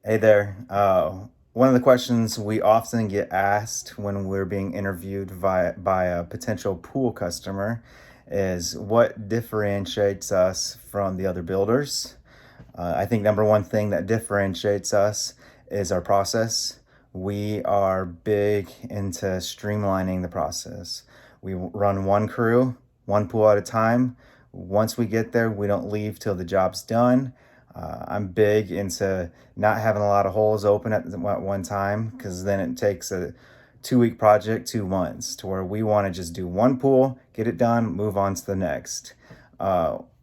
Hey there. One of the questions we often get asked when we're being interviewed by a potential pool customer is what differentiates us from the other builders. I think number one thing that differentiates us is our process. We are big into streamlining the process. We run one crew, one pool at a time. Once we get there, we don't leave till the job's done. I'm big into not having a lot of holes open at one time because then it takes a 2 week project, 2 months, to where we want to just do one pool, get it done, move on to the next.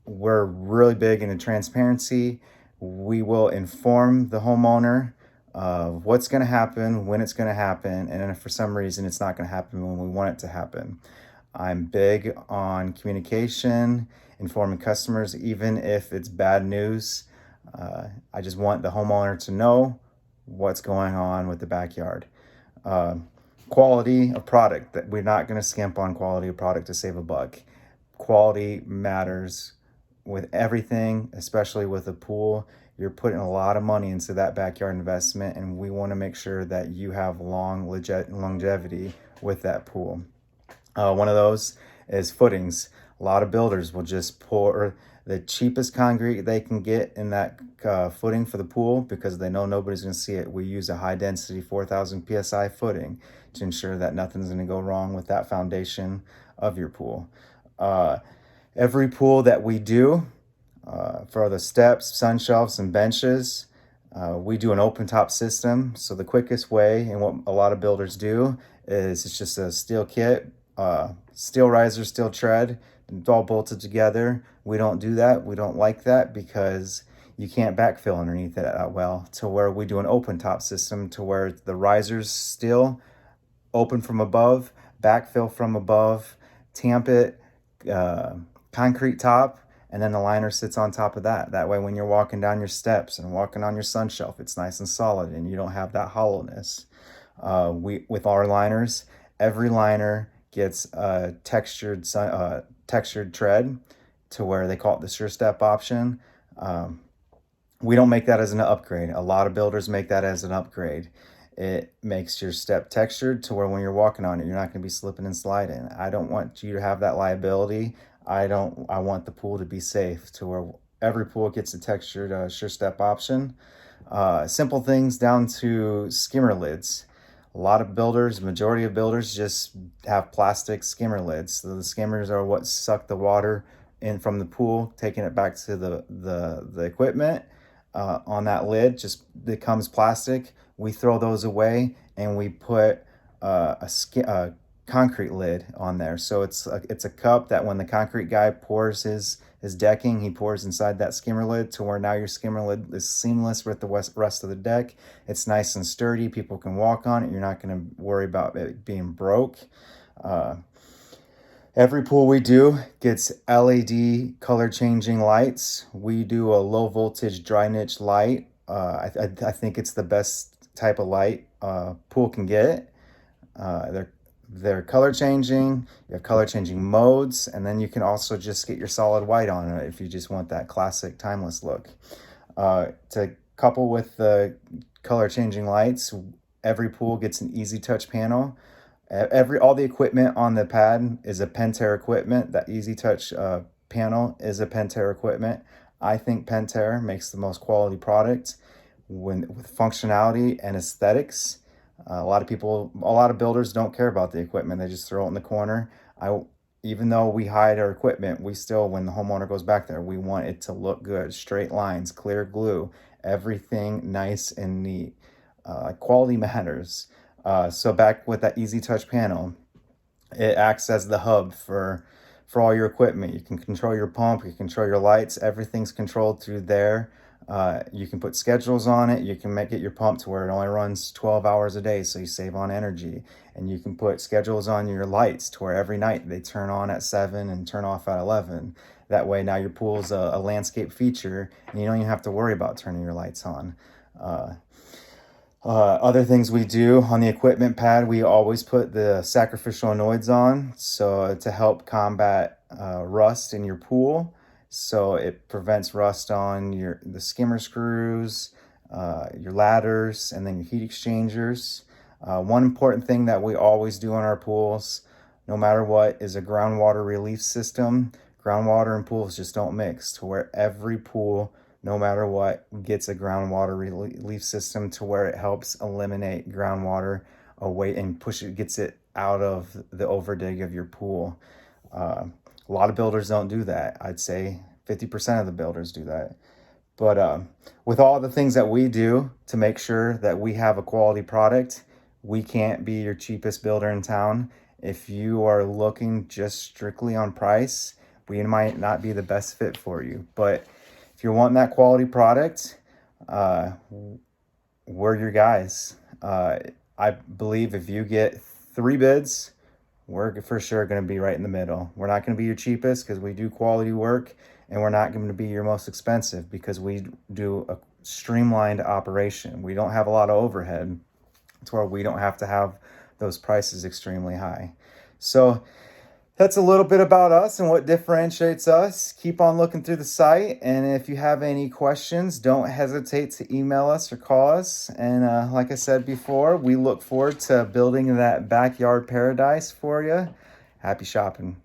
We're really big into transparency. We will inform the homeowner of what's going to happen, when it's going to happen, and if for some reason it's not going to happen when we want it to happen. I'm big on communication, informing customers, even if it's bad news. I just want the homeowner to know what's going on with the backyard. Uh, Quality of product, that we're not going to skimp on quality of product to save a buck. Quality matters with everything, especially with a pool. You're putting a lot of money into that backyard investment, and we want to make sure that you have longevity with that pool. One of those is footings. A lot of builders will just pour the cheapest concrete they can get in that footing for the pool because they know nobody's going to see it. We use a high density 4,000 psi footing to ensure that nothing's going to go wrong with that foundation of your pool. Uh, every pool that we do, for the steps, sun shelves, and benches, we do an open top system. So the quickest way, and what a lot of builders do, is it's just a steel kit, steel riser, steel tread, and all bolted together. We don't do that. We don't like that because you can't backfill underneath it that well. To where we do an open top system, to where the risers still open from above, backfill from above, tamp it, uh, concrete top, and then the liner sits on top of that. That way, when you're walking down your steps and walking on your sun shelf, it's nice and solid, and you don't have that hollowness. We with our liners, every liner gets a textured tread, to where they call it the Sure Step option. Um, we don't make that as an upgrade. A lot of builders make that as an upgrade. It makes your step textured to where when you're walking on it, you're not going to be slipping and sliding. I don't want you to have that liability. I want the pool to be safe, to where every pool gets a textured Sure Step option. Simple things down to skimmer lids. A lot of builders, majority of builders, just have plastic skimmer lids. So the skimmers are what suck the water in from the pool, taking it back to the equipment. On that lid just becomes plastic. We throw those away and we put a concrete lid on there. So it's a cup that when the concrete guy pours his decking, he pours inside that skimmer lid, to where now your skimmer lid is seamless with the rest of the deck. It's nice and sturdy. People can walk on it. You're not going to worry about it being broke. Uh, Every pool we do gets LED color changing lights. We do a low voltage dry niche light. I think it's the best type of light pool can get. They're color changing. You have color changing modes, and then you can also just get your solid white on it if you just want that classic timeless look. To couple with the color changing lights, every pool gets an easy touch panel. Every all the equipment on the pad is a Pentair equipment. That Easy Touch panel is a Pentair equipment. I think Pentair makes the most quality product with functionality and aesthetics. A lot of builders don't care about the equipment. They just throw it in the corner. I Even though we hide our equipment, we still, when the homeowner goes back there, we want it to look good. Straight lines, clear glue, everything nice and neat. Quality matters. So back with that Easy Touch panel, it acts as the hub for all your equipment. You can control your pump, you can control your lights. Everything's controlled through there. You can put schedules on it. You can make it your pump to where it only runs 12 hours a day, so you save on energy. And you can put schedules on your lights to where every night they turn on at 7 and turn off at 11. That way, now your pool's a landscape feature, and you don't even have to worry about turning your lights on. Uh, Other things we do on the equipment pad, we always put the sacrificial anoids on, so to help combat rust in your pool. So it prevents rust on the skimmer screws. your ladders, and then your heat exchangers. One important thing that we always do in our pools, no matter what, is a groundwater relief system. Groundwater and pools just don't mix, to where every pool, no matter what, gets a groundwater relief system to where it helps eliminate groundwater away and gets it out of the overdig of your pool. A lot of builders don't do that. I'd say 50% of the builders do that. But with all the things that we do to make sure that we have a quality product, we can't be your cheapest builder in town. If you are looking just strictly on price, we might not be the best fit for you. But if you're wanting that quality product, uh, we're your guys. I believe if you get 3 bids, we're for sure going to be right in the middle. We're not going to be your cheapest because we do quality work, and we're not going to be your most expensive because we do a streamlined operation. We don't have a lot of overhead to where we don't have to have those prices extremely high. So that's a little bit about us and what differentiates us. Keep on looking through the site, and if you have any questions, don't hesitate to email us or call us. And like I said before, we look forward to building that backyard paradise for you. Happy shopping.